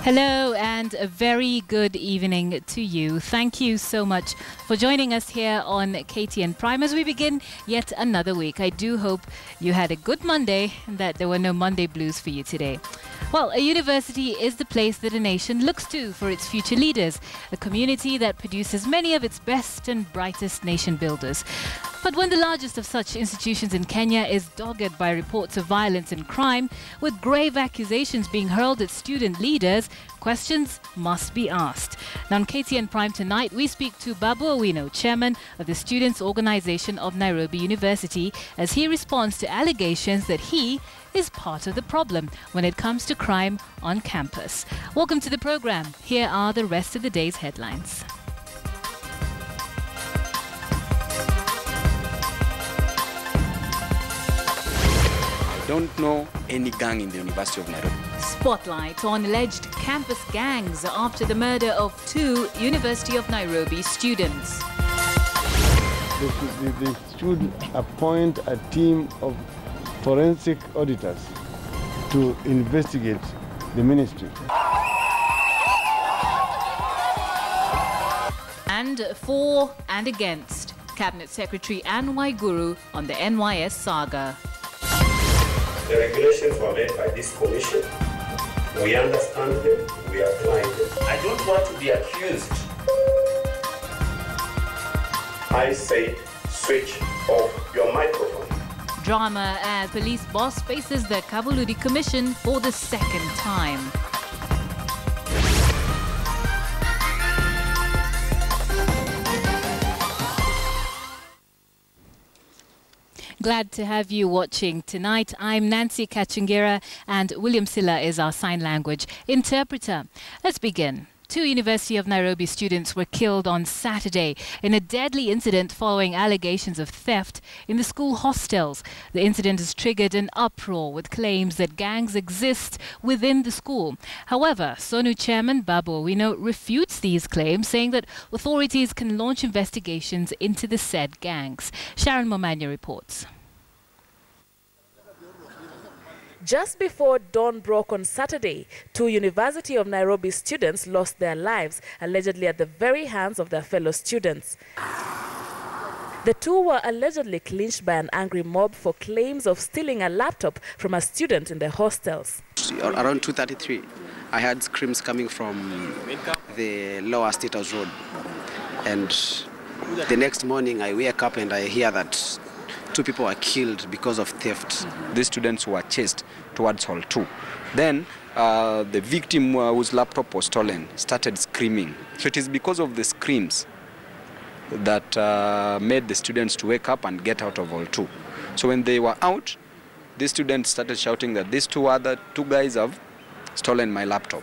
Hello and a very good evening to you. Thank you so much for joining us here on KTN Prime as we begin yet another week. I do hope you had a good Monday and that there were no Monday blues for you today. Well, a university is the place that a nation looks to for its future leaders, a community that produces many of its best and brightest nation builders. But when the largest of such institutions in Kenya is dogged by reports of violence and crime, with grave accusations being hurled at student leaders, questions must be asked. Now on KTN Prime tonight, we speak to Babu Owino, chairman of the Students' Organization of Nairobi University, as he responds to allegations that he is part of the problem when it comes to crime on campus. Welcome to the program. Here are the rest of the day's headlines. I don't know any gang in the University of Nairobi. Spotlight on alleged campus gangs after the murder of 2 University of Nairobi students. They should appoint a team of forensic auditors to investigate the ministry. And for and against, Cabinet Secretary Anne Waiguru on the NYS saga. The regulations were made by this commission. We understand them, we apply them. I don't want to be accused. I say, switch off your microphone. Drama as police boss faces the Kabuludi Commission for the second time. Glad to have you watching tonight. I'm Nancy Kachingira and William Silla is our sign language interpreter. Let's begin. 2 University of Nairobi students were killed on Saturday in a deadly incident following allegations of theft in the school hostels. The incident has triggered an uproar with claims that gangs exist within the school. However, SONU chairman Babu Owino refutes these claims, saying that authorities can launch investigations into the said gangs. Sharon Momanya reports. Just before dawn broke on Saturday, 2 University of Nairobi students lost their lives, allegedly at the very hands of their fellow students. The 2 were allegedly lynched by an angry mob for claims of stealing a laptop from a student in the hostels. Around 2:33, I heard screams coming from the lower State House Road. And the next morning I wake up and I hear that 2 people were killed because of theft. These students were chased towards Hall 2. Then the victim whose laptop was stolen started screaming. So it is because of the screams that made the students to wake up and get out of Hall 2. So when they were out, the students started shouting that these 2 guys have stolen my laptop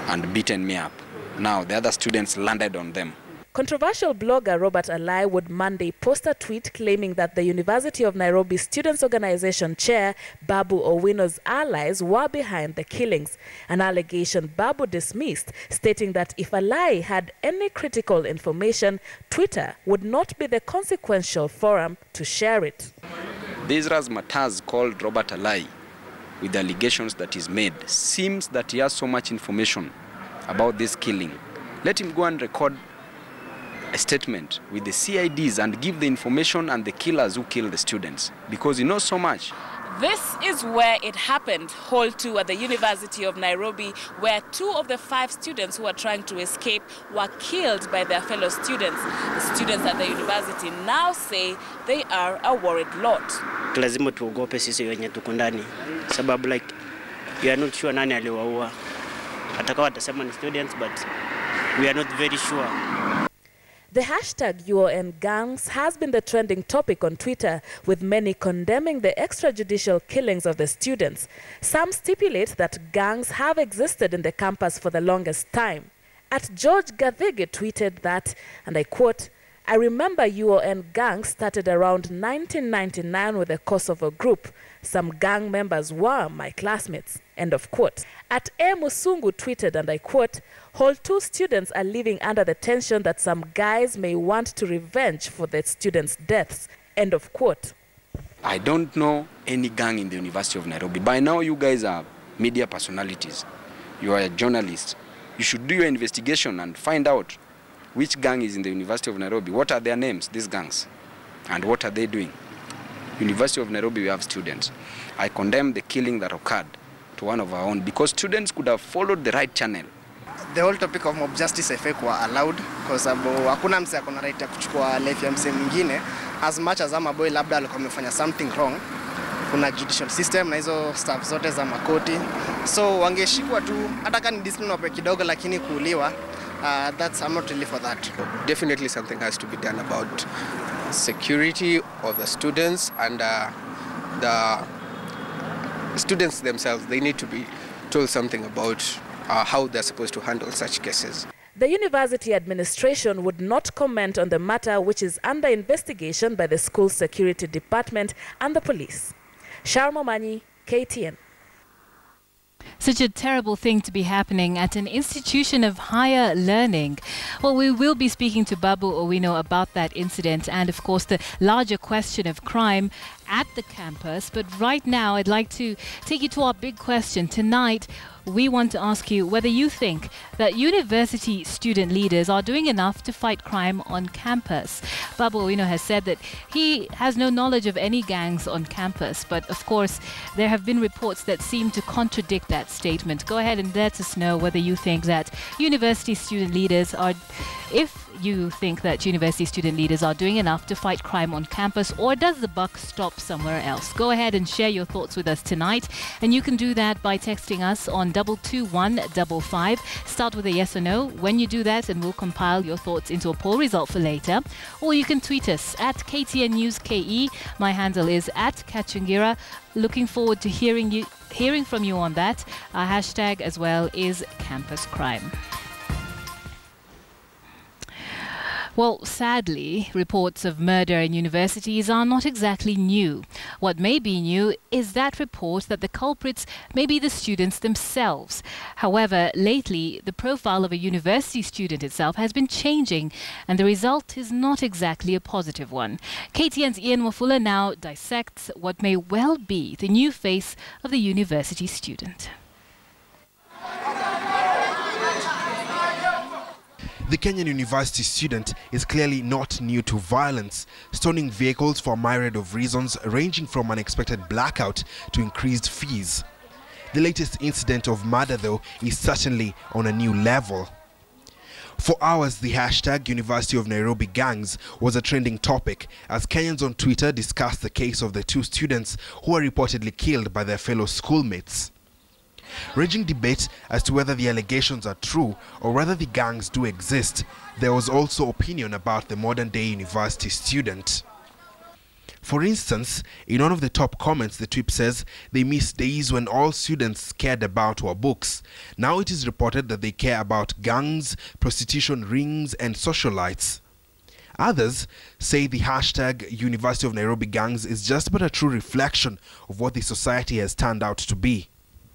and beaten me up. Now the other students landed on them. Controversial blogger Robert Alai would Monday post a tweet claiming that the University of Nairobi Students' Organization chair Babu Owino's allies were behind the killings, an allegation Babu dismissed, stating that if Alai had any critical information, Twitter would not be the consequential forum to share it. This razzmatazz called Robert Alai, with the allegations that he's made, seems that he has so much information about this killing. Let him go and record a statement with the CIDs and give the information and the killers who killed the students, because he knows so much. This is where it happened, Hall 2 at the University of Nairobi, where 2 of the 5 students who were trying to escape were killed by their fellow students. The students at the university now say they are a worried lot. Lazima tuogope sisi wenye tuko ndani, sababu like we are not sure nani aliwaua. Atakawa watasema ni students, but we are not very sure. The hashtag #UONGangs has been the trending topic on Twitter, with many condemning the extrajudicial killings of the students. Some stipulate that gangs have existed in the campus for the longest time. At George Gathege tweeted that, and I quote, "I remember UON gangs started around 1999 with the Kosovo group. Some gang members were my classmates." End of quote. At A. Musungu tweeted, and I quote, "Hall 2 students are living under the tension that some guys may want to revenge for the students' deaths." End of quote. I don't know any gang in the University of Nairobi. By now, you guys are media personalities. you are a journalist. You should do your investigation and find out which gang is in the University of Nairobi. What are their names, these gangs? And what are they doing? University of Nairobi, we have students. I condemn the killing that occurred to one of our own because students could have followed the right channel. The whole topic of mob justice haikuwa allowed because hakuna mse akona right ya kuchukua life ya mse mwingine as much as ama boy labda alikuwa amefanya something wrong. Kuna judicial system na hizo staff zote za makoti. So wangeshikwa tu hata kama ni discipline wape kidogo lakini kuuliwa. I'm not really for that. Definitely something has to be done about security of the students and the students themselves. They need to be told something about how they're supposed to handle such cases. The university administration would not comment on the matter, which is under investigation by the school security department and the police. Sharma Mani, KTN. Such a terrible thing to be happening at an institution of higher learning. Well, we will be speaking to Babu Owino about that incident and, of course, the larger question of crime at the campus. But right now, I'd like to take you to our big question. Tonight, we want to ask you whether you think that university student leaders are doing enough to fight crime on campus. Babu Owino has said that he has no knowledge of any gangs on campus, but of course there have been reports that seem to contradict that statement. Go ahead and let us know whether you think that university student leaders are, if you think that university student leaders are doing enough to fight crime on campus, or does the buck stop somewhere else? Go ahead and share your thoughts with us tonight, and you can do that by texting us on 22155. Start with a yes or no. When you do that, and we'll compile your thoughts into a poll result for later. Or you can tweet us at KTN News KE. My handle is at Kachungira. Looking forward to hearing from you on that. Our hashtag as well is Campus Crime. Well, sadly, reports of murder in universities are not exactly new. What may be new is that report that the culprits may be the students themselves. However, lately, the profile of a university student itself has been changing, and the result is not exactly a positive one. KTN's Ian Wafula now dissects what may well be the new face of the university student. The Kenyan university student is clearly not new to violence, stoning vehicles for a myriad of reasons ranging from unexpected blackout to increased fees. The latest incident of murder, though, is certainly on a new level. For hours, the hashtag University of Nairobi gangs was a trending topic as Kenyans on Twitter discussed the case of the two students who were reportedly killed by their fellow schoolmates. Raging debate as to whether the allegations are true or whether the gangs do exist, there was also opinion about the modern-day university student. For instance, in one of the top comments, the tweet says they miss days when all students cared about were books. Now it is reported that they care about gangs, prostitution rings, and socialites. Others say the hashtag University of Nairobi gangs is just but a true reflection of what the society has turned out to be.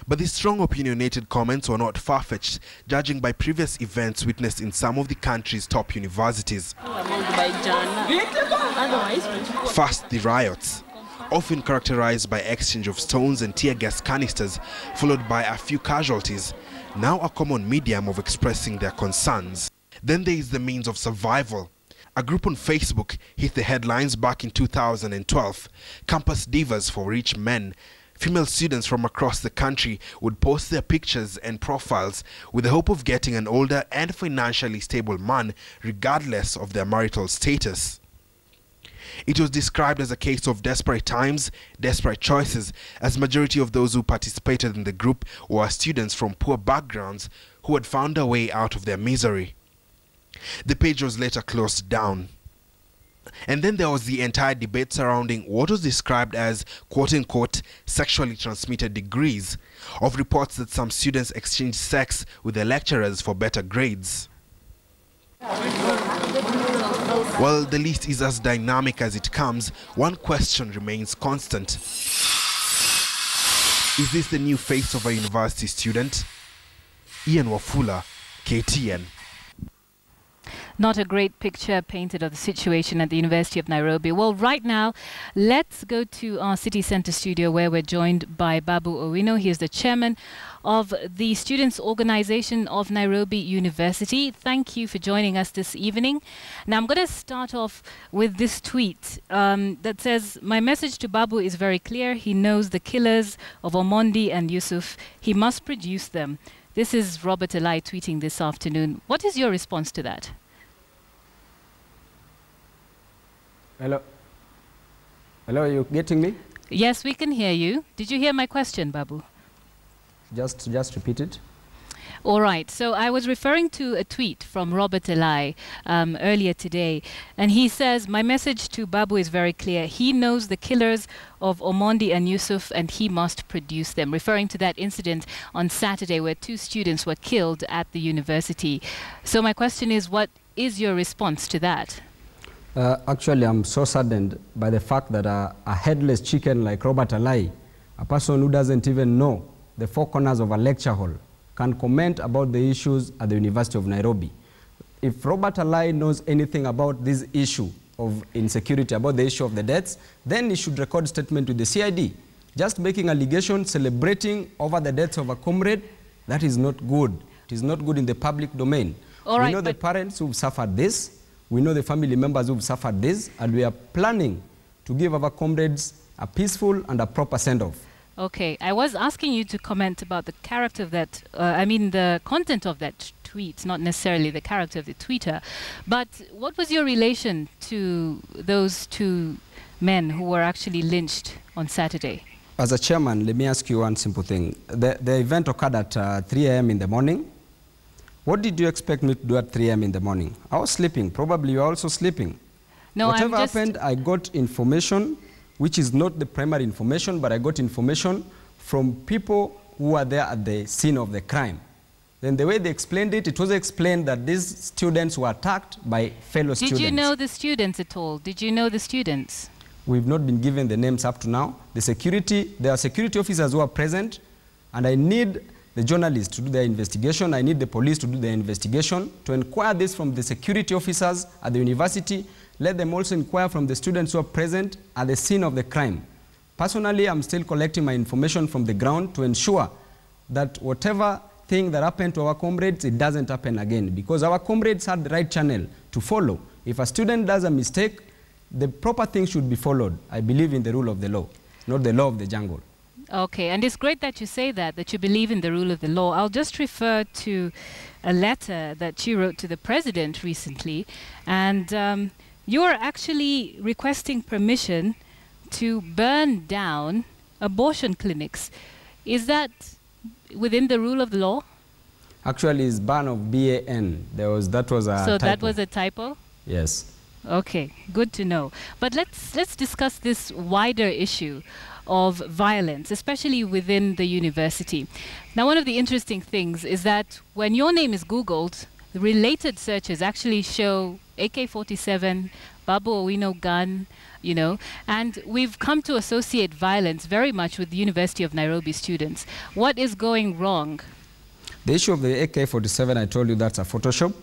But these strong opinionated comments were not far-fetched, judging by previous events witnessed in some of the country's top universities. First, the riots, often characterized by exchange of stones and tear gas canisters, followed by a few casualties, now a common medium of expressing their concerns. Then there is the means of survival. A group on Facebook hit the headlines back in 2012, Campus Divas for Rich Men. Female students from across the country would post their pictures and profiles with the hope of getting an older and financially stable man regardless of their marital status. It was described as a case of desperate times, desperate choices, as majority of those who participated in the group were students from poor backgrounds who had found a way out of their misery. The page was later closed down. And then there was the entire debate surrounding what was described as quote-unquote sexually transmitted degrees, of reports that some students exchanged sex with their lecturers for better grades. While the list is as dynamic as it comes, one question remains constant. Is this the new face of a university student? Ian Wafula, KTN. Not a great picture painted of the situation at the University of Nairobi. Well, right now, let's go to our city center studio where we're joined by Babu Owino. He is the chairman of the Students' Organization of Nairobi University. Thank you for joining us this evening. Now, I'm going to start off with this tweet that says, "My message to Babu is very clear. He knows the killers of Omondi and Yusuf. He must produce them." This is Robert Alai tweeting this afternoon. What is your response to that? Hello. Hello, are you getting me? Yes, we can hear you. Did you hear my question, Babu? Just repeat it. All right. So I was referring to a tweet from Robert Alai earlier today, and he says, "My message to Babu is very clear. He knows the killers of Omondi and Yusuf, and he must produce them," referring to that incident on Saturday where 2 students were killed at the university. So my question is, what is your response to that? Actually, I'm so saddened by the fact that a headless chicken like Robert Alai, a person who doesn't even know the 4 corners of a lecture hall, can comment about the issues at the University of Nairobi. If Robert Alai knows anything about this issue of insecurity, about the issue of the deaths, then he should record a statement to the CID. Just making allegations, celebrating over the deaths of a comrade, that is not good. It is not good in the public domain. All right, we know the parents who've suffered this. We know the family members who've suffered this, and we are planning to give our comrades a peaceful and a proper send-off. Okay, I was asking you to comment about the character of that, the content of that tweet, not necessarily the character of the tweeter. But what was your relation to those 2 men who were actually lynched on Saturday? As a chairman, let me ask you one simple thing. The event occurred at 3 a.m. in the morning. What did you expect me to do at 3 a.m. in the morning? I was sleeping. Probably you were also sleeping. No, whatever happened, I got information, which is not the primary information, but I got information from people who were there at the scene of the crime. Then the way they explained it, it was explained that these students were attacked by fellow students. Did you know the students at all? Did you know the students? We've not been given the names up to now. There are security officers who are present, and I need the journalists to do their investigation. I need the police to do their investigation, to inquire this from the security officers at the university. Let them also inquire from the students who are present at the scene of the crime. Personally, I'm still collecting my information from the ground to ensure that whatever thing that happened to our comrades, it doesn't happen again, because our comrades had the right channel to follow. If a student does a mistake, the proper thing should be followed. I believe in the rule of the law, not the law of the jungle. Okay, and it's great that you say that you believe in the rule of the law. I'll just refer to a letter that you wrote to the president recently, and you are actually requesting permission to burn down abortion clinics. Is that within the rule of the law? Actually, it's ban of BAN. That was a So typo. that was a typo? Yes. Okay, good to know. But let's discuss this wider issue of violence, especially within the university. Now, one of the interesting things is that when your name is Googled, the related searches actually show AK-47, Babu Owino gun, and we've come to associate violence very much with the University of Nairobi students. What is going wrong? The issue of the AK-47, I told you that's a Photoshop.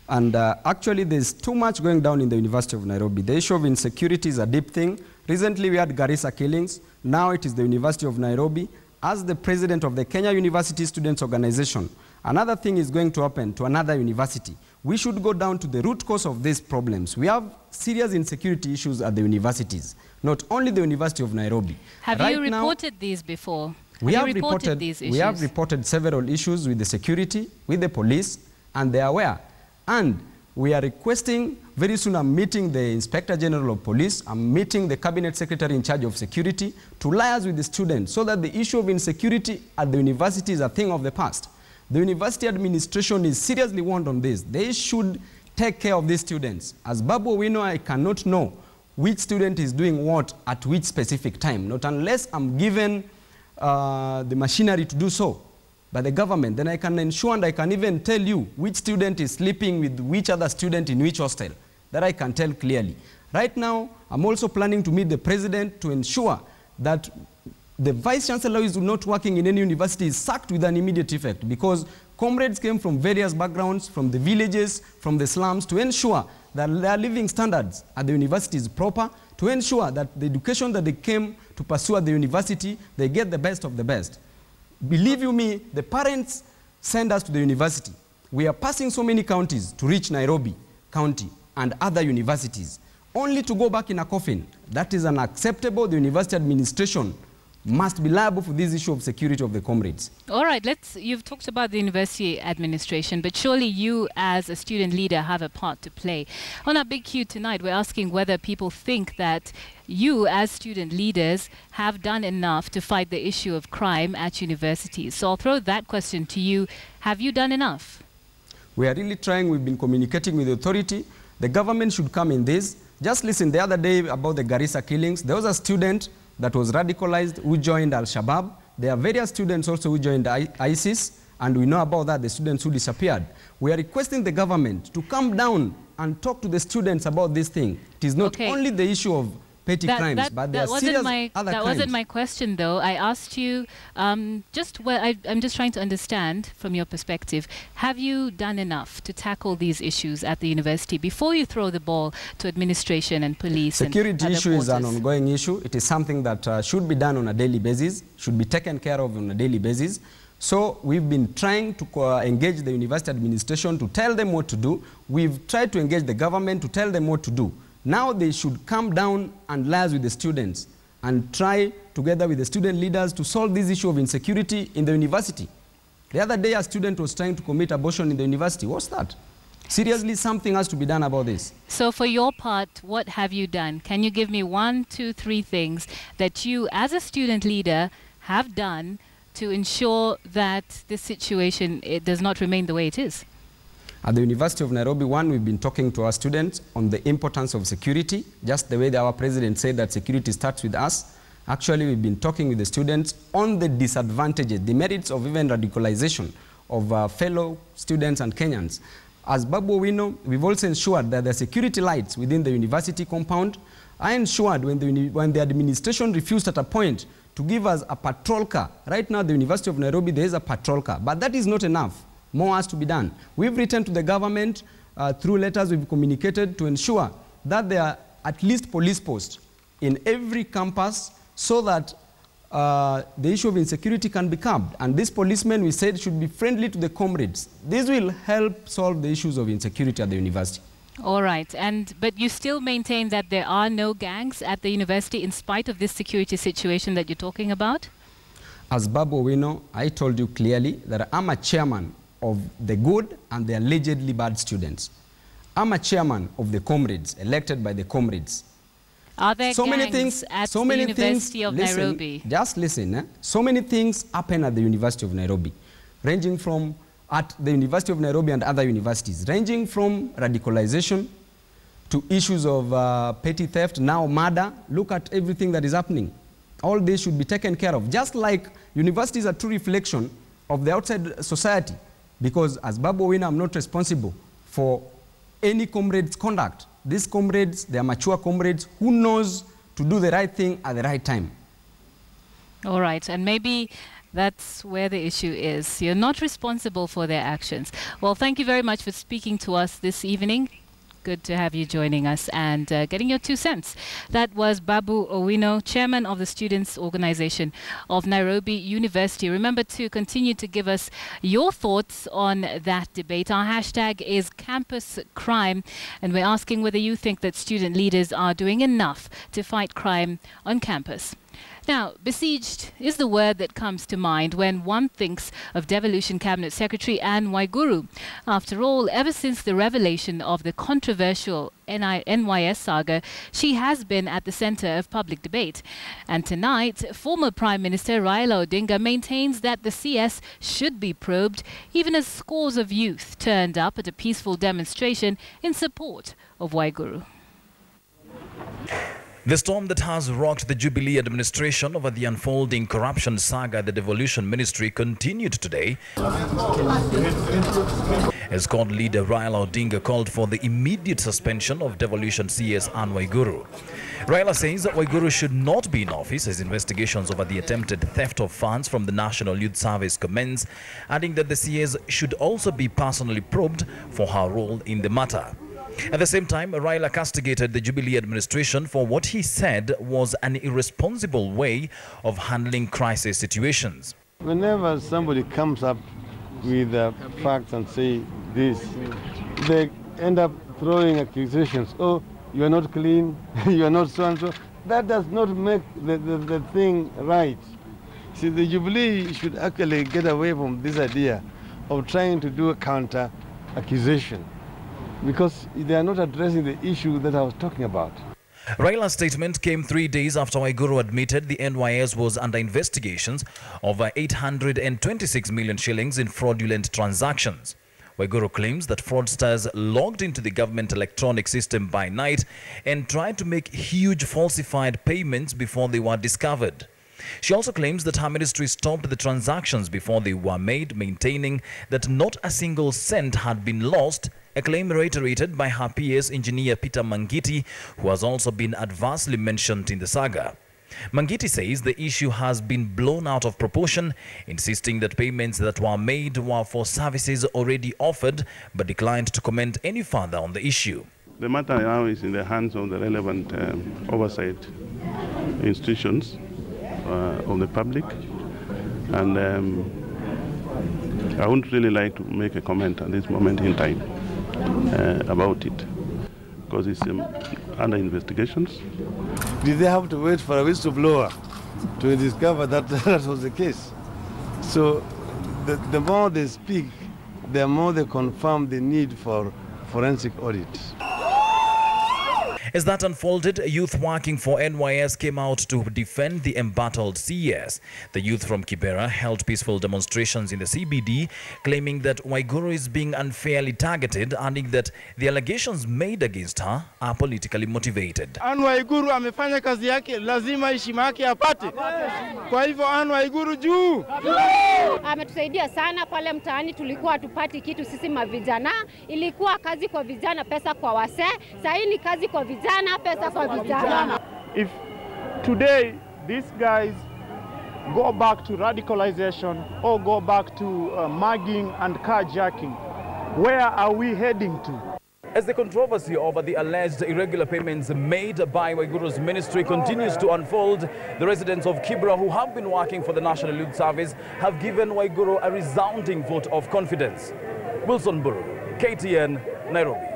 And actually, there's too much going down in the University of Nairobi. The issue of insecurity is a deep thing. Recently, we had Garissa killings. Now it is the University of Nairobi. As the president of the Kenya University Students' Organization, another thing is going to happen to another university. We should go down to the root cause of these problems. We have serious insecurity issues at the universities, not only the University of Nairobi. Have you reported these before? We have reported several issues with the security, with the police, and they are aware. And we are requesting, very soon I'm meeting the Inspector General of Police, I'm meeting the Cabinet Secretary in charge of security to liaise with the students so that the issue of insecurity at the university is a thing of the past. The university administration is seriously warned on this. They should take care of these students. As Babu Owino, I cannot know which student is doing what at which specific time, not unless I'm given the machinery to do so by the government. Then I can ensure, and I can even tell you which student is sleeping with which other student in which hostel. That I can tell clearly. Right now, I'm also planning to meet the president to ensure that the vice chancellor who is not working in any university is sacked with an immediate effect, because Comrades came from various backgrounds, from the villages, from the slums, to ensure that their living standards at the university is proper, to ensure that the education that they came to pursue at the university, they get the best of the best. Believe you me, the parents send us to the university. We are passing so many counties to reach Nairobi County and other universities, only to go back in a coffin. That is unacceptable. The university administration must be liable for this issue of security of the comrades. All right, you've talked about the university administration, but surely you as a student leader have a part to play. On our Big Q tonight, we're asking whether people think that you as student leaders have done enough to fight the issue of crime at universities. So I'll throw that question to you. Have you done enough? We are really trying. We've been communicating with the authority. The government should come in this. Just listen, the other day about the Garissa killings, there was a student that was radicalized who joined Al-Shabaab. There are various students also who joined ISIS, and we know about that, the students who disappeared. We are requesting the government to come down and talk to the students about this thing. It is not only the issue of petty crimes, but there are serious other crimes. That wasn't my question, though. I asked you, I'm just trying to understand from your perspective, have you done enough to tackle these issues at the university before you throw the ball to administration and police? Security issue is an ongoing issue. It is something that should be done on a daily basis, should be taken care of on a daily basis. So we've been trying to engage the university administration to tell them what to do. We've tried to engage the government to tell them what to do. Now they should come down and liaise with the students and try together with the student leaders to solve this issue of insecurity in the university. The other day a student was trying to commit abortion in the university. What's that? Seriously, something has to be done about this. So for your part, what have you done? Can you give me 1, 2, 3 things that you as a student leader have done to ensure that this situation does not remain the way it is? At the University of Nairobi, we've been talking to our students on the importance of security, just the way that our president said that security starts with us. Actually, we've been talking with the students on the disadvantages, the merits of even radicalization of fellow students and Kenyans. As Babu Owino, we've also ensured that the security lights within the university compound are ensured when the administration refused at a point to give us a patrol car. Right now, at the University of Nairobi, there is a patrol car, but that is not enough. More has to be done. We've written to the government through letters we've communicated to ensure that there are at least police posts in every campus so that the issue of insecurity can be curbed. And these policemen, we said, should be friendly to the comrades. This will help solve the issues of insecurity at the university. All right, but you still maintain that there are no gangs at the university in spite of this security situation that you're talking about? As Babu Owino, I told you clearly that I'm a chairman of the good and the allegedly bad students. I'm a chairman of the comrades, elected by the comrades. Are there gangs at the University of Nairobi? Just listen. So many things happen at the University of Nairobi, ranging from at the University of Nairobi and other universities, ranging from radicalization to issues of petty theft, now murder. Look at everything that is happening. All this should be taken care of, just like universities are true reflection of the outside society. Because as Babu Owino, I'm not responsible for any comrade's conduct. These comrades, they are mature comrades who knows to do the right thing at the right time. All right, and maybe that's where the issue is. You're not responsible for their actions. Well, thank you very much for speaking to us this evening. Good to have you joining us and getting your 2 cents. That was Babu Owino, chairman of the Students' Organization of Nairobi University. Remember to continue to give us your thoughts on that debate. Our hashtag is Campus Crime, and we're asking whether you think that student leaders are doing enough to fight crime on campus. Now, besieged is the word that comes to mind when one thinks of Devolution Cabinet Secretary Anne Waiguru. After all, ever since the revelation of the controversial NYS saga, she has been at the center of public debate. And tonight, former Prime Minister Raila Odinga maintains that the CS should be probed, even as scores of youth turned up at a peaceful demonstration in support of Waiguru. The storm that has rocked the Jubilee administration over the unfolding corruption saga at the Devolution Ministry continued today, as court leader Raila Odinga called for the immediate suspension of Devolution CS Anne Waiguru. Raila says that Waiguru should not be in office as investigations over the attempted theft of funds from the National Youth Service commence, adding that the CS should also be personally probed for her role in the matter. At the same time, Raila castigated the Jubilee administration for what he said was an irresponsible way of handling crisis situations. Whenever somebody comes up with facts and say this, they end up throwing accusations. Oh, you are not clean, you are not so and so. That does not make the thing right. See, the Jubilee should actually get away from this idea of trying to do a counter accusation, because they are not addressing the issue that I was talking about. Raila's statement came 3 days after Waiguru admitted the NYS was under investigations over 826 million shillings in fraudulent transactions. Waiguru claims that fraudsters logged into the government electronic system by night and tried to make huge falsified payments before they were discovered. She also claims that her ministry stopped the transactions before they were made, maintaining that not a single cent had been lost, a claim reiterated by her PS engineer Peter Mangiti, who has also been adversely mentioned in the saga. Mangiti says the issue has been blown out of proportion, insisting that payments that were made were for services already offered, but declined to comment any further on the issue. The matter now is in the hands of the relevant oversight institutions of the public, and I wouldn't really like to make a comment at this moment in time about it, because it's under investigations. Did they have to wait for a whistleblower to discover that that was the case? So the more they speak, the more they confirm the need for forensic audit. As that unfolded, youth working for NYS came out to defend the embattled CS. The youth from Kibera held peaceful demonstrations in the CBD, claiming that Waiguru is being unfairly targeted, adding that the allegations made against her are politically motivated. Anne Waiguru amefanya kazi yake, lazima heshima yake apate. Kwa hivyo Anne Waiguru juu. Ametusaidia sana pale mtaani, tulikuwa hatupati kitu sisi mavijana. Ilikuwa kazi kwa vijana, pesa kwa wasee. Sasa ni kazi kwa vijana, pesa kwa vijana. If today these guys go back to radicalization or go back to mugging and carjacking, where are we heading to? As the controversy over the alleged irregular payments made by Waiguru's ministry continues to unfold, the residents of Kibra who have been working for the National Youth Service have given Waiguru a resounding vote of confidence. Wilson Buru, KTN, Nairobi.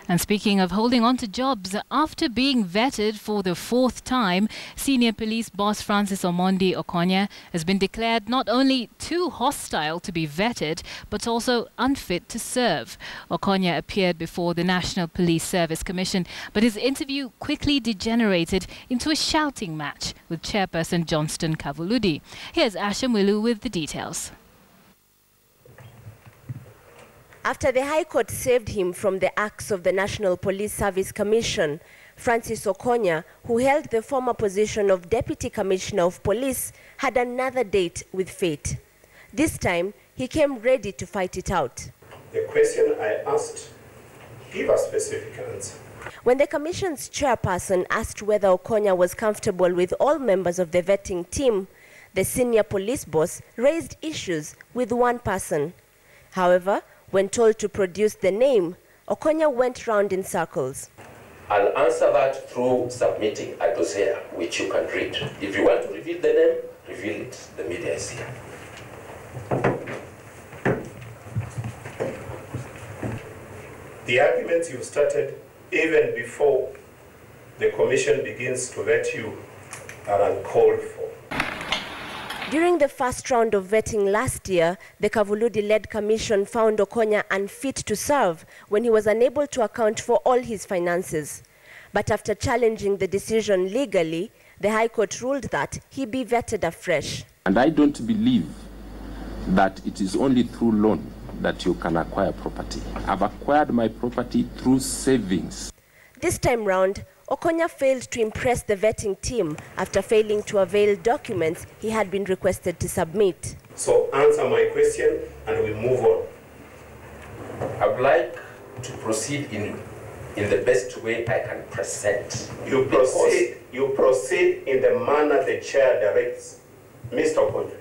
And speaking of holding on to jobs, after being vetted for the 4th time, senior police boss Francis Omondi Okonya has been declared not only too hostile to be vetted, but also unfit to serve. Okonya appeared before the National Police Service Commission, but his interview quickly degenerated into a shouting match with Chairperson Johnston Kavuludi. Here's Asha Mwilu with the details. After the High Court saved him from the axe of the National Police Service Commission, Francis Okonya, who held the former position of Deputy Commissioner of Police, had another date with fate. This time, he came ready to fight it out. The question I asked, give a specific answer. When the Commission's chairperson asked whether Okonya was comfortable with all members of the vetting team, the senior police boss raised issues with one person. However, when told to produce the name, Okonya went round in circles. I'll answer that through submitting a dossier, which you can read. If you want to reveal the name, reveal it. The media is here. The arguments you've started, even before the commission begins to vet you, are uncalled for. During the first round of vetting last year, the Kavuludi-led commission found Okonya unfit to serve when he was unable to account for all his finances. But after challenging the decision legally, the High Court ruled that he be vetted afresh. And I don't believe that it is only through loan that you can acquire property. I've acquired my property through savings. This time round, Okonya failed to impress the vetting team after failing to avail documents he had been requested to submit. So answer my question and we move on. I would like to proceed in the best way I can present. You proceed in the manner the chair directs. Mr. Okonya.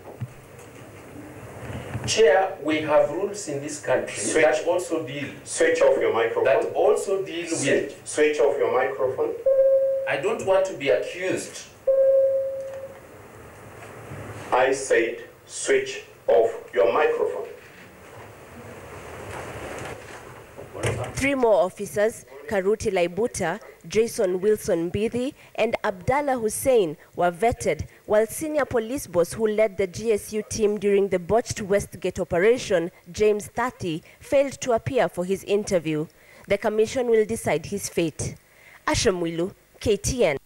Chair, we have rules in this country that also deal. Switch off your microphone. That also deal with. Switch off your microphone. I don't want to be accused. I said switch off your microphone. 3 more officers, Karuti Laibuta, Jason Wilson Bithi, and Abdallah Hussein were vetted, while senior police boss who led the GSU team during the botched Westgate operation, James Thati, failed to appear for his interview. The commission will decide his fate. Asha Mwilu, KTN.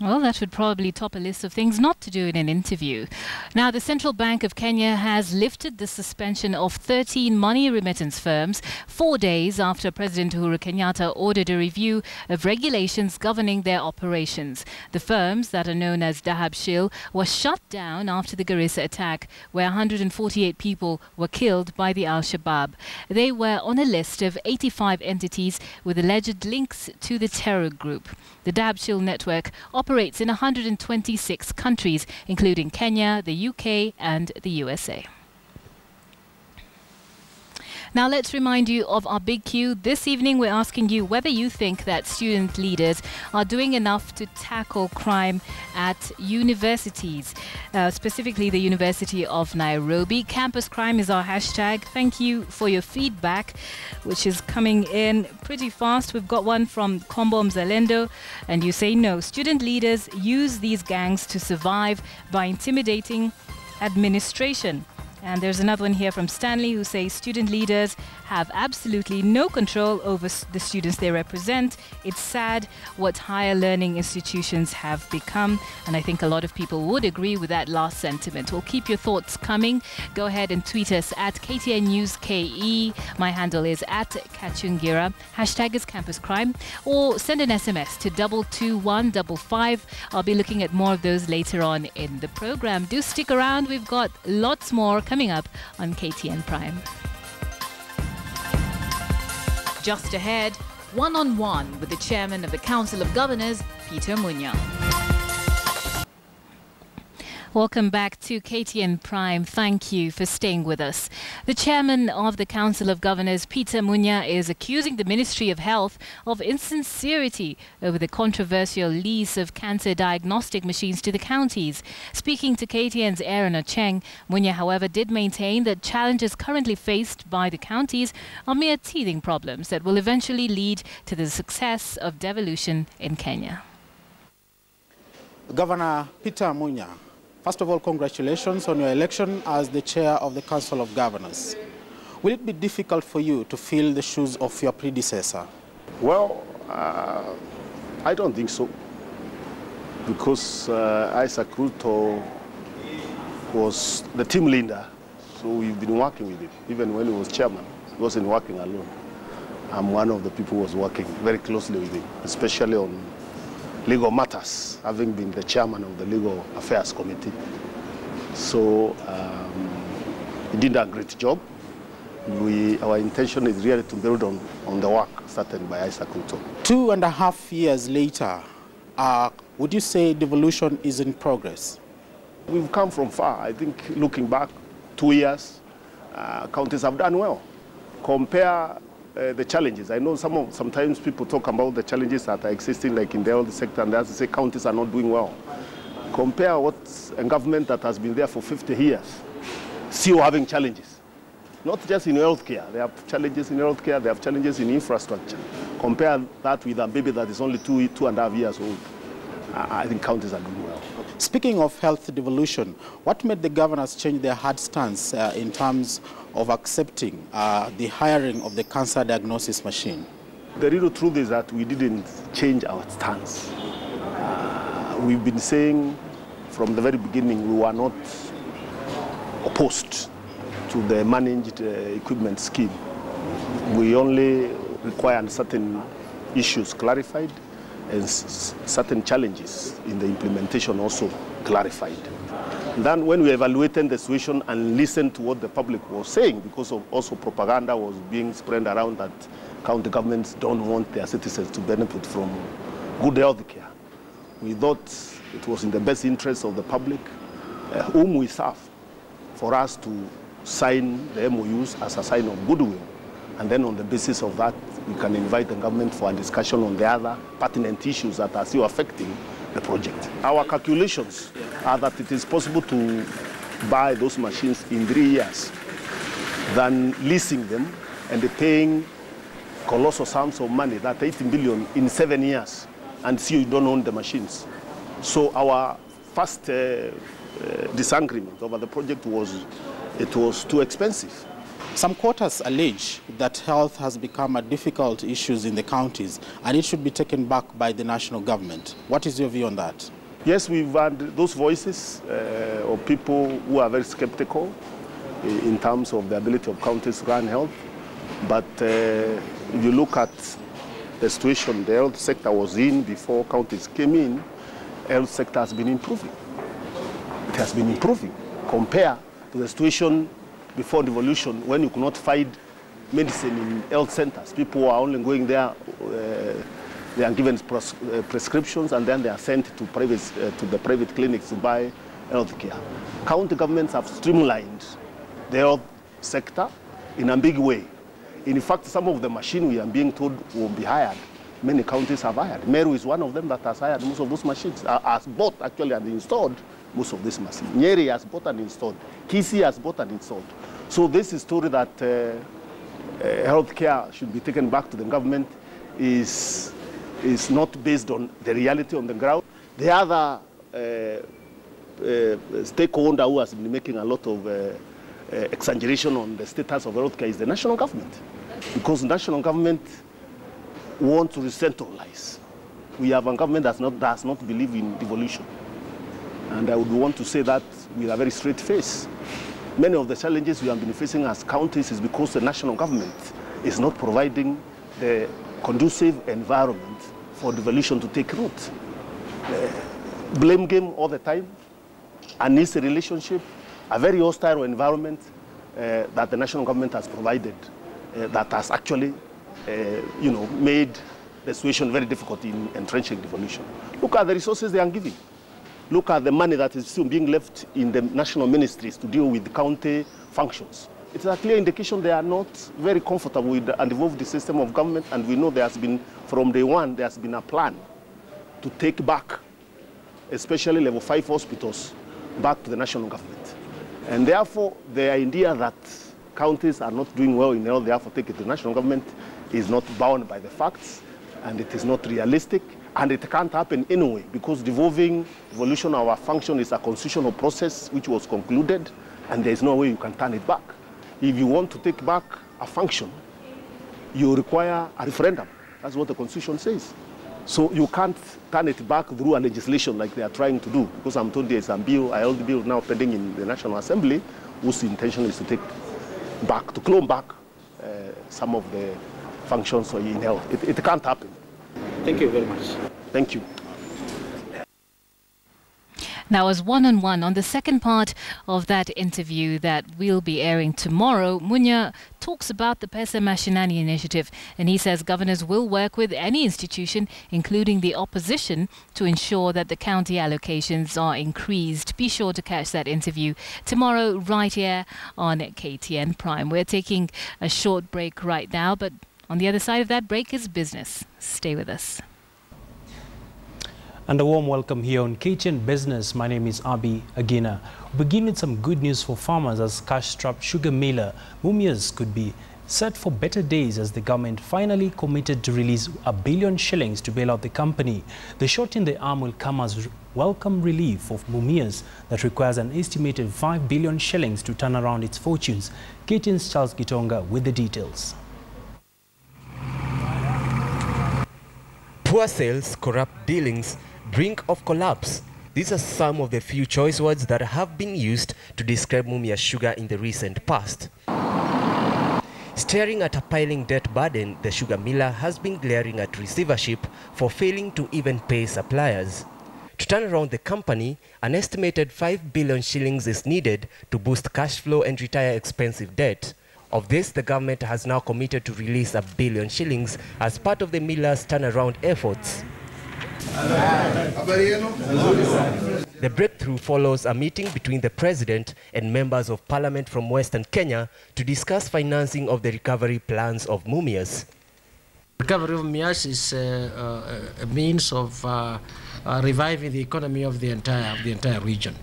Well, that would probably top a list of things not to do in an interview. Now, the Central Bank of Kenya has lifted the suspension of 13 money remittance firms 4 days after President Uhuru Kenyatta ordered a review of regulations governing their operations. The firms that are known as Dahab Shil were shut down after the Garissa attack, where 148 people were killed by the Al-Shabaab. They were on a list of 85 entities with alleged links to the terror group. The Dahab Shil network operates in 126 countries, including Kenya, the UK and the USA. Now let's remind you of our big Q. This evening we're asking you whether you think that student leaders are doing enough to tackle crime at universities, specifically the University of Nairobi. Campus crime is our hashtag. Thank you for your feedback, which is coming in pretty fast. We've got one from Kombo Mzalendo, and you say no. Student leaders use these gangs to survive by intimidating administration. And there's another one here from Stanley who says student leaders have absolutely no control over the students they represent. It's sad what higher learning institutions have become. And I think a lot of people would agree with that last sentiment. We'll keep your thoughts coming. Go ahead and tweet us at KTN News KE. My handle is at Kachungira. Hashtag is Campus Crime. Or send an SMS to 22155. I'll be looking at more of those later on in the program. Do stick around. We've got lots more coming up on KTN Prime. Just ahead, one-on-one with the chairman of the Council of Governors, Peter Munya. Welcome back to KTN Prime. Thank you for staying with us. The chairman of the Council of Governors, Peter Munya, is accusing the Ministry of Health of insincerity over the controversial lease of cancer diagnostic machines to the counties. Speaking to KTN's Aaron Ocheng, Munya, however, did maintain that challenges currently faced by the counties are mere teething problems that will eventually lead to the success of devolution in Kenya. Governor Peter Munya, first of all, congratulations on your election as the chair of the Council of Governors. Will it be difficult for you to fill the shoes of your predecessor? Well, I don't think so, because Isaac Ruto was the team leader, so we've been working with him. Even when he was chairman, he wasn't working alone. I'm one of the people who was working very closely with him, especially on legal matters, having been the chairman of the Legal Affairs Committee. So he did a great job. Our intention is really to build on the work started by Isaac Ruto. 2.5 years later, would you say devolution is in progress? We've come from far. I think looking back 2 years, counties have done well. Compare the challenges. I know sometimes people talk about the challenges that are existing, like in the health sector, and they say counties are not doing well. Compare what's a government that has been there for 50 years, still having challenges. Not just in healthcare. They have challenges in healthcare, they have challenges in infrastructure. Compare that with a baby that is only 2.5 years old. I think counties are doing well. Speaking of health devolution, what made the governors change their hard stance in terms of accepting the hiring of the cancer diagnosis machine? The real truth is that we didn't change our stance. We've been saying from the very beginning we were not opposed to the managed equipment scheme. We only required certain issues clarified and certain challenges in the implementation also clarified. And then when we evaluated the situation and listened to what the public was saying, because of also propaganda was being spread around that county governments don't want their citizens to benefit from good health care, we thought it was in the best interest of the public, whom we serve, for us to sign the MOUs as a sign of goodwill. And then on the basis of that, we can invite the government for a discussion on the other pertinent issues that are still affecting the project. Our calculations are that it is possible to buy those machines in 3 years than leasing them and paying colossal sums of money, that 18 billion in 7 years, and still you don't own the machines. So our first disagreement over the project was it was too expensive. Some quarters allege that health has become a difficult issue in the counties and it should be taken back by the national government. What is your view on that? Yes, we've had those voices of people who are very skeptical in terms of the ability of counties to run health. But if you look at the situation the health sector was in before counties came in, the health sector has been improving. It has been improving compared to the situation before devolution, when you could not find medicine in health centers. People are only going there, they are given prescriptions, and then they are sent to the private clinics to buy health care. County governments have streamlined the health sector in a big way. In fact, some of the machines we are being told will be hired, many counties have hired. Meru is one of them that has hired most of those machines, has bought actually and installed most of these machines. Nyeri has bought and installed. Kisi has bought and installed. So this is story that healthcare should be taken back to the government is not based on the reality on the ground. The other stakeholder who has been making a lot of exaggeration on the status of healthcare is the national government, because the national government wants to decentralize. We have a government that does not believe in devolution. And I would want to say that with a very straight face. Many of the challenges we have been facing as counties is because the national government is not providing the conducive environment for devolution to take root. Blame game all the time, uneasy relationship, a very hostile environment that the national government has provided that has actually made the situation very difficult in entrenching devolution. Look at the resources they are giving. Look at the money that is still being left in the national ministries to deal with county functions. It's a clear indication they are not very comfortable with the involved system of government, and we know there has been, from day one, there has been a plan to take back, especially level 5 hospitals, back to the national government. And therefore, the idea that counties are not doing well in health, therefore take it to the national government, is not bound by the facts, and it is not realistic. And it can't happen anyway, because devolution of our function is a constitutional process which was concluded, and there is no way you can turn it back. If you want to take back a function, you require a referendum. That's what the Constitution says. So you can't turn it back through a legislation like they are trying to do, because I'm told there is a bill, an old bill now pending in the National Assembly, whose intention is to take back, to clone back some of the functions in health. It can't happen. Thank you very much. Thank you. Now, as one-on-one on the second part of that interview that we'll be airing tomorrow, Munya talks about the Pesa Mashinani initiative, and he says governors will work with any institution, including the opposition, to ensure that the county allocations are increased. Be sure to catch that interview tomorrow right here on KTN Prime. We're taking a short break right now, but on the other side of that break is business. Stay with us. And a warm welcome here on KTN Business. My name is Abi Agina. We begin with some good news for farmers as cash-strapped sugar miller Mumias could be set for better days as the government finally committed to release R1 billion shillings to bail out the company. The shot in the arm will come as welcome relief for Mumias that requires an estimated 5 billion shillings to turn around its fortunes. KTN's Charles Gitonga with the details. Poor sales, corrupt dealings, brink of collapse. These are some of the few choice words that have been used to describe Mumias Sugar in the recent past. Staring at a piling debt burden, the sugar miller has been glaring at receivership for failing to even pay suppliers. To turn around the company, an estimated 5 billion shillings is needed to boost cash flow and retire expensive debt. Of this, the government has now committed to release 1 billion shillings as part of the miller's turnaround efforts. The breakthrough follows a meeting between the President and members of Parliament from Western Kenya to discuss financing of the recovery plans of Mumias. Recovery of Mumias is a means of reviving the economy of the entire region.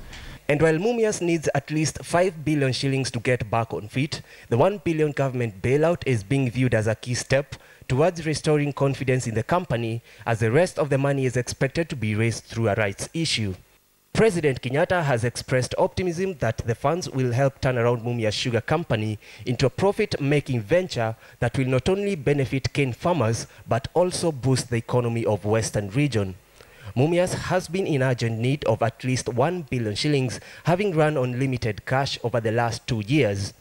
And while Mumias needs at least 5 billion shillings to get back on feet, the 1 billion government bailout is being viewed as a key step towards restoring confidence in the company, as the rest of the money is expected to be raised through a rights issue. President Kenyatta has expressed optimism that the funds will help turn around Mumias Sugar Company into a profit-making venture that will not only benefit cane farmers but also boost the economy of Western region. Mumias has been in urgent need of at least 1 billion shillings, having run on limited cash over the last 2 years.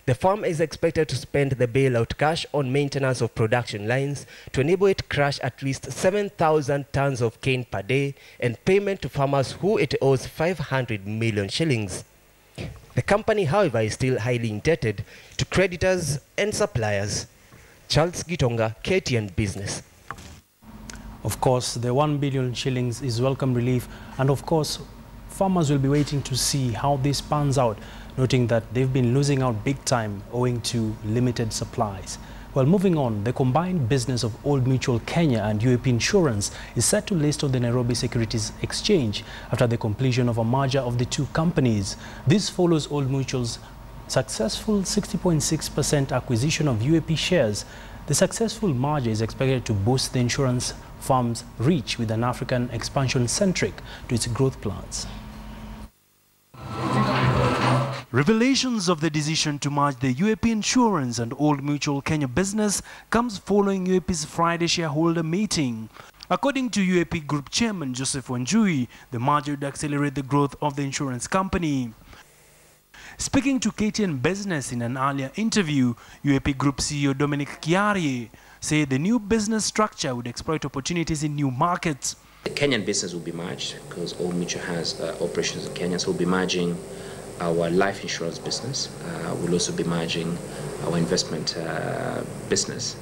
The farm is expected to spend the bailout cash on maintenance of production lines to enable it crush at least 7,000 tons of cane per day and payment to farmers who it owes 500 million shillings. The company, however, is still highly indebted to creditors and suppliers. Charles Gitonga, KTN Business. Of course, the 1 billion shillings is welcome relief, and of course, farmers will be waiting to see how this pans out, noting that they've been losing out big time owing to limited supplies. Well, moving on, the combined business of Old Mutual Kenya and UAP Insurance is set to list on the Nairobi Securities Exchange after the completion of a merger of the two companies. This follows Old Mutual's successful 60.6% acquisition of UAP shares. The successful merger is expected to boost the insurance firm's reach with an African expansion centric to its growth plans. Revelations of the decision to merge the UAP Insurance and Old Mutual Kenya business comes following UAP's Friday shareholder meeting. According to UAP Group Chairman Joseph Wanjui, the merger would accelerate the growth of the insurance company. Speaking to KTN Business in an earlier interview, UAP Group CEO Dominic Kiarie said the new business structure would exploit opportunities in new markets. The Kenyan business will be merged because Old Mutual has operations in Kenya, so we'll be merging our life insurance business. We'll also be merging our investment business.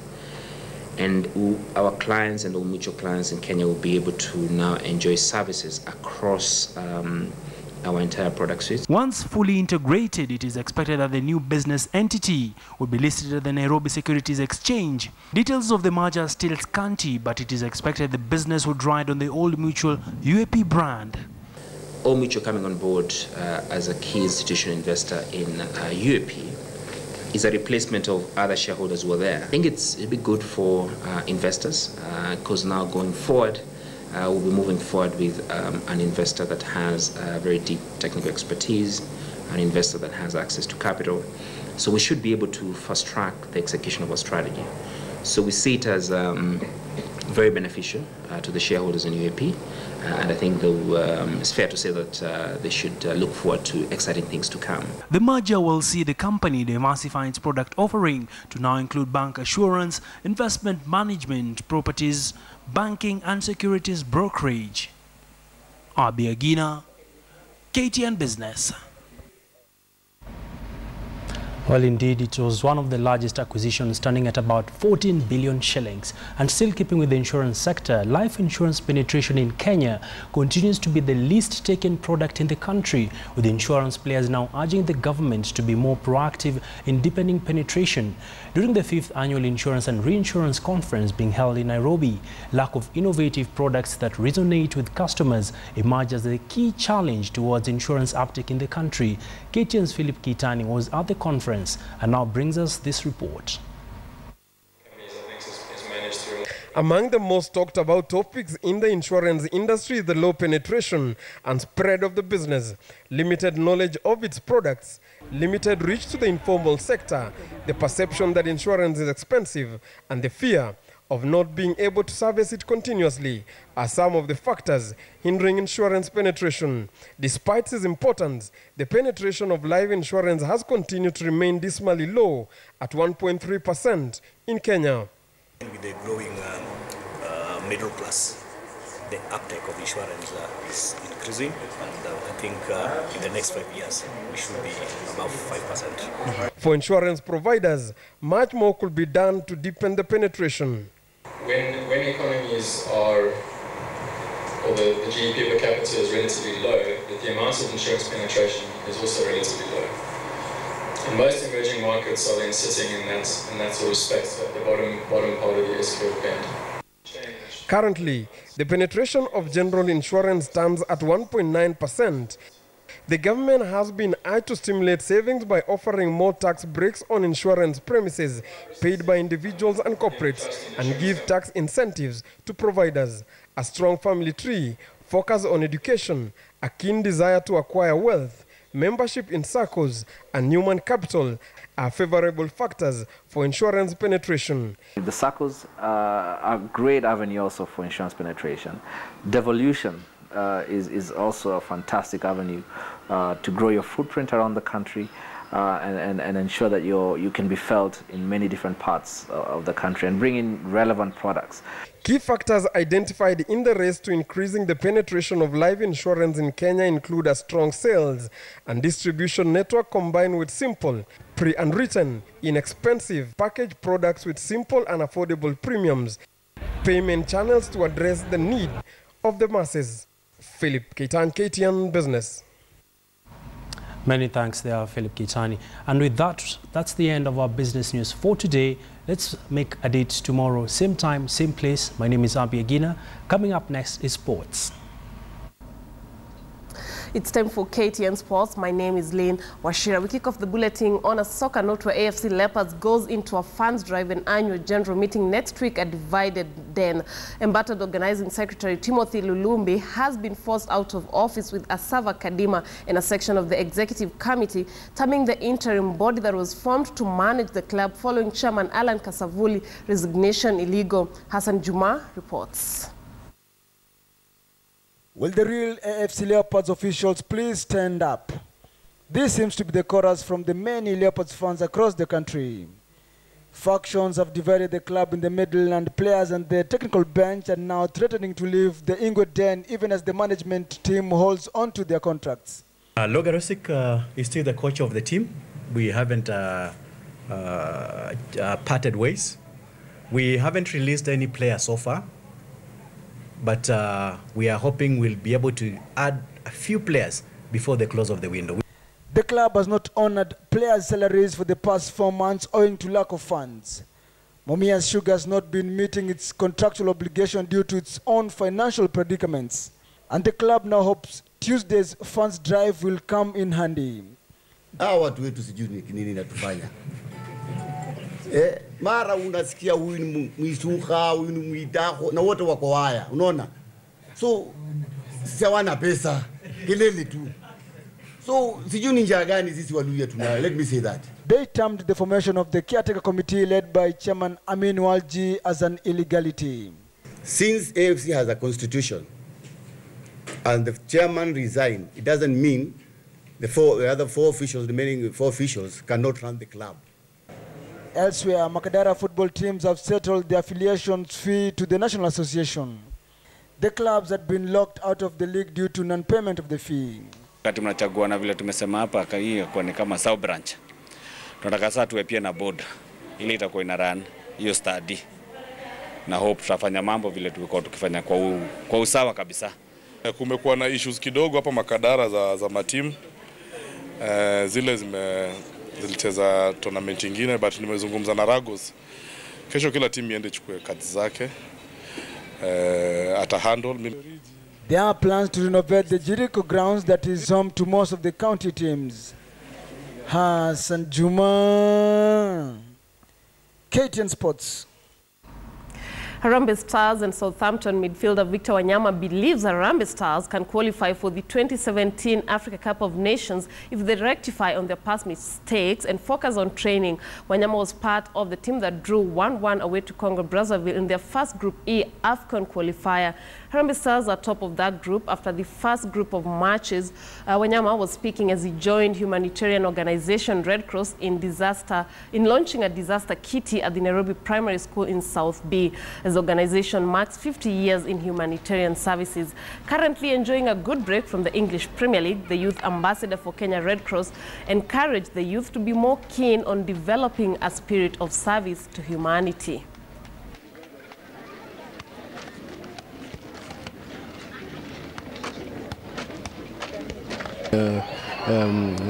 And our clients and Old Mutual clients in Kenya will be able to now enjoy services across our entire product suite. Once fully integrated, it is expected that the new business entity will be listed at the Nairobi Securities Exchange. Details of the merger are still scanty, but it is expected the business would ride on the Old Mutual UAP brand. Old Mutual coming on board as a key institutional investor in UAP is a replacement of other shareholders who were there. I think it'll be good for investors because now going forward, we'll be moving forward with an investor that has very deep technical expertise, an investor that has access to capital. So we should be able to fast track the execution of our strategy. So we see it as very beneficial to the shareholders in UAP, and I think it's fair to say that they should look forward to exciting things to come. The merger will see the company diversify its product offering to now include bank assurance, investment management, properties, banking and securities brokerage. Abi Agina, KTN Business. Well, indeed, it was one of the largest acquisitions, standing at about 14 billion shillings. And still keeping with the insurance sector, life insurance penetration in Kenya continues to be the least taken product in the country, with insurance players now urging the government to be more proactive in deepening penetration. During the 5th Annual Insurance and Reinsurance Conference being held in Nairobi, lack of innovative products that resonate with customers emerged as a key challenge towards insurance uptake in the country. KTN's Philip Kitani was at the conference and now brings us this report. Among the most talked about topics in the insurance industry is the low penetration and spread of the business, limited knowledge of its products, limited reach to the informal sector, the perception that insurance is expensive, and the fear of not being able to service it continuously are some of the factors hindering insurance penetration. Despite its importance, the penetration of life insurance has continued to remain dismally low at 1.3% in Kenya. With the growing middle class, the uptake of insurance is increasing, and I think in the next 5 years we should be above 5%. For insurance providers, much more could be done to deepen the penetration. When economies are, or the GDP per capita is relatively low, the amount of insurance penetration is also relatively low. And most emerging markets are then sitting in that sort of space at the bottom part of the S-curve band. Currently, the penetration of general insurance stands at 1.9%. The government has been urged to stimulate savings by offering more tax breaks on insurance premises paid by individuals and corporates, and give tax incentives to providers. A strong family tree, focus on education, a keen desire to acquire wealth, membership in SACCOs, and human capital are favorable factors for insurance penetration. The SACCOs are a great avenue also for insurance penetration. Devolution is also a fantastic avenue to grow your footprint around the country and ensure that you can be felt in many different parts of the country and bring in relevant products. Key factors identified in the race to increasing the penetration of life insurance in Kenya include a strong sales and distribution network combined with simple, pre-underwritten, inexpensive package products with simple and affordable premiums, payment channels to address the need of the masses. Philip Keitany, KTN Business. Many thanks there, Philip Keitany. And with that, that's the end of our business news for today. Let's make a date tomorrow, same time, same place. My name is Abi Agina. Coming up next is sports. It's time for KTN Sports. My name is Lynn Washira. We kick off the bulletin on a soccer note where AFC Leopards goes into a funds drive and annual general meeting next week at Divided Den. Embattled Organizing Secretary Timothy Lulumbi has been forced out of office, with Asava Kadima and a section of the executive committee terming the interim body that was formed to manage the club following Chairman Alan Kasavuli resignation illegal. Hassan Juma reports. Will the real AFC Leopards officials please stand up? This seems to be the chorus from the many Leopards fans across the country. Factions have divided the club in the middle, and players and the technical bench are now threatening to leave the Ingwe Den even as the management team holds on to their contracts. Logarosik is still the coach of the team. We haven't parted ways. We haven't released any player so far. But we are hoping we'll be able to add a few players before the close of the window. The club has not honored players' salaries for the past 4 months owing to lack of funds. Mumias Sugar has not been meeting its contractual obligation due to its own financial predicaments. And the club now hopes Tuesday's funds drive will come in handy. Watu wetu sijui ni nini natufanya. Mara unasikia huyu ni mwisuka, huyu ni mwitaho, na wote wako haya, unaona? So, sisi hawana pesa, kelele tu. So, sijui ni njia gani sisi Waluhya tunayo, let me say that. They termed the formation of the caretaker committee led by Chairman Amin Walji as an illegality. Since AFC has a constitution and the chairman resigned, it doesn't mean the other remaining four officials cannot run the club. Elsewhere, Makadara football teams have settled their affiliations fee to the National Association. The clubs had been locked out of the league due to non-payment of the fee. Wakati mnachagua na vile tumesema hapa hii kwa ni kama South Branch. Tunataka sasa tuwe pia na board ili itakuwa ina run hiyo study. Na hope tutafanya mambo vile tulikuwa tukifanya kwa usawa kabisa. Kumekuwa na issues kidogo hapa Makadara za matimu. Zile zilicheza tournament nyingine, but nimezungumza na Ragos. Kesho kila timu iende chukue cards zake. Ata handle. There are plans to renovate the Jericho grounds that is home to most of the county teams. Hassan Juma, KTN Sports. Harambee Stars and Southampton midfielder Victor Wanyama believes Harambee Stars can qualify for the 2017 Africa Cup of Nations if they rectify on their past mistakes and focus on training. Wanyama was part of the team that drew 1-1 away to Congo-Brazzaville in their first Group E AFCON qualifier. Harambee Stars are top of that group after the first group of matches. Wanyama was speaking as he joined humanitarian organization Red Cross in launching a disaster kitty at the Nairobi Primary School in South B, as the organization marks 50 years in humanitarian services. Currently enjoying a good break from the English Premier League, the youth ambassador for Kenya Red Cross encouraged the youth to be more keen on developing a spirit of service to humanity.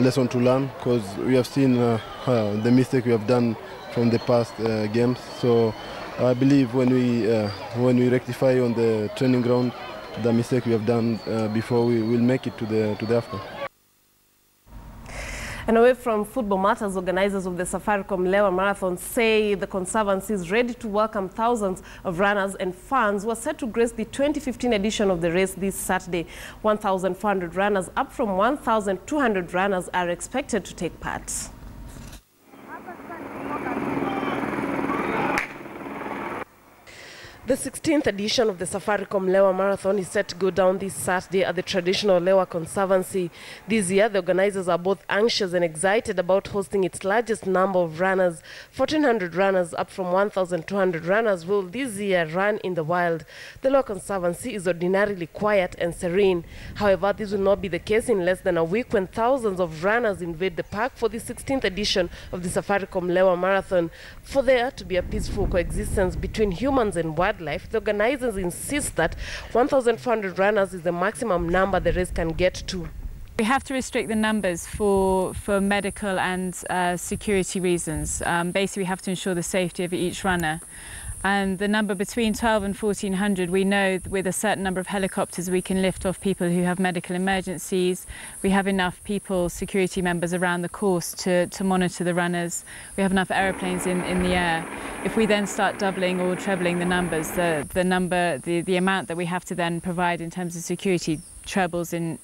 Lesson to learn, because we have seen the mistake we have done from the past games. So I believe when we rectify on the training ground the mistake we have done before, we will make it to the AFCON. And away from football matters, organizers of the Safaricom Lewa Marathon say the Conservancy is ready to welcome thousands of runners and fans who are set to grace the 2015 edition of the race this Saturday. 1,400 runners, up from 1,200 runners, are expected to take part. The 16th edition of the Safaricom Lewa Marathon is set to go down this Saturday at the traditional Lewa Conservancy. This year, the organizers are both anxious and excited about hosting its largest number of runners. 1,400 runners, up from 1,200 runners, will this year run in the wild. The Lewa Conservancy is ordinarily quiet and serene. However, this will not be the case in less than a week when thousands of runners invade the park for the 16th edition of the Safaricom Lewa Marathon. For there to be a peaceful coexistence between humans and wildlife, the organizers insist that 1,400 runners is the maximum number the race can get to. We have to restrict the numbers for medical and security reasons. Basically, we have to ensure the safety of each runner. And the number between 1,200 and 1,400, we know with a certain number of helicopters we can lift off people who have medical emergencies. We have enough people, security members around the course to monitor the runners. We have enough aeroplanes in the air. If we then start doubling or trebling the numbers, the amount that we have to then provide in terms of security trebles in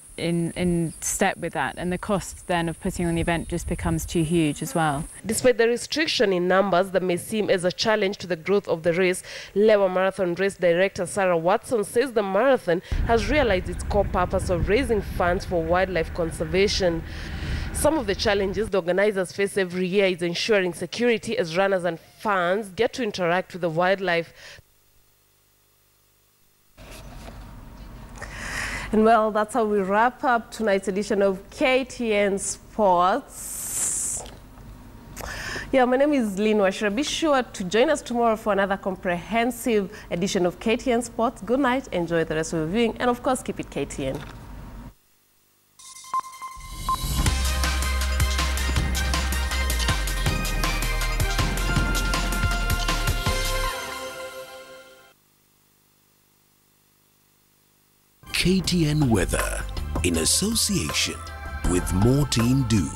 step with that, and the cost then of putting on the event just becomes too huge as well. Despite the restriction in numbers that may seem as a challenge to the growth of the race, Lewa Marathon race director Sarah Watson says the marathon has realized its core purpose of raising funds for wildlife conservation. Some of the challenges the organizers face every year is ensuring security as runners and fans get to interact with the wildlife. And well, that's how we wrap up tonight's edition of KTN Sports. Yeah, my name is Lynn Washira. Be sure to join us tomorrow for another comprehensive edition of KTN Sports. Good night, enjoy the rest of your viewing, and of course, keep it KTN. KTN Weather, in association with Morteen Dew.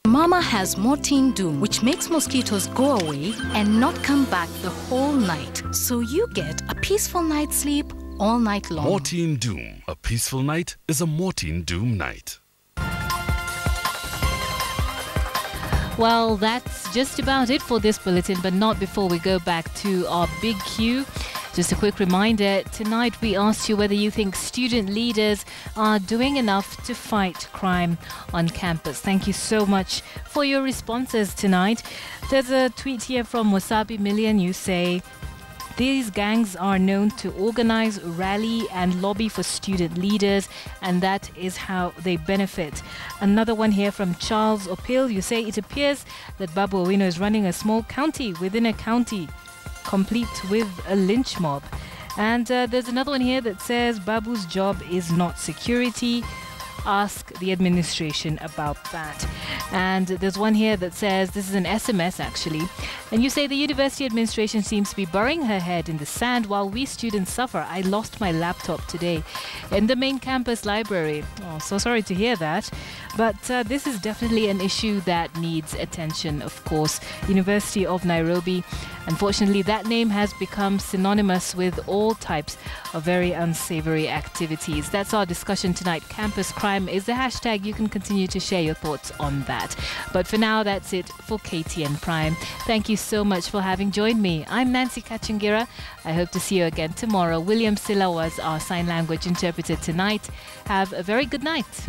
Mama has Morteen Doom, which makes mosquitoes go away and not come back the whole night. So you get a peaceful night's sleep all night long. Morteen Doom. A peaceful night is a Morteen Doom night. Well, that's just about it for this bulletin, but not before we go back to our big queue. Just a quick reminder, tonight we asked you whether you think student leaders are doing enough to fight crime on campus. Thank you so much for your responses tonight. There's a tweet here from Wasabi Million. You say, these gangs are known to organize, rally and lobby for student leaders, and that is how they benefit. Another one here from Charles Opil. You say, it appears that Babu Owino is running a small county within a county, complete with a lynch mob. And there's another one here that says Babu's job is not security. Ask the administration about that. And there's one here that says, this is an SMS actually, and you say the university administration seems to be burying her head in the sand while we students suffer. I lost my laptop today in the main campus library. Oh, so sorry to hear that. But this is definitely an issue that needs attention, of course. University of Nairobi, unfortunately, that name has become synonymous with all types of very unsavory activities. That's our discussion tonight. Campus crime is the hashtag. You can continue to share your thoughts on that. But for now, that's it for KTN Prime. Thank you so much for having joined me. I'm Nancy Kachingira. I hope to see you again tomorrow. William Silla was our sign language interpreter tonight. Have a very good night.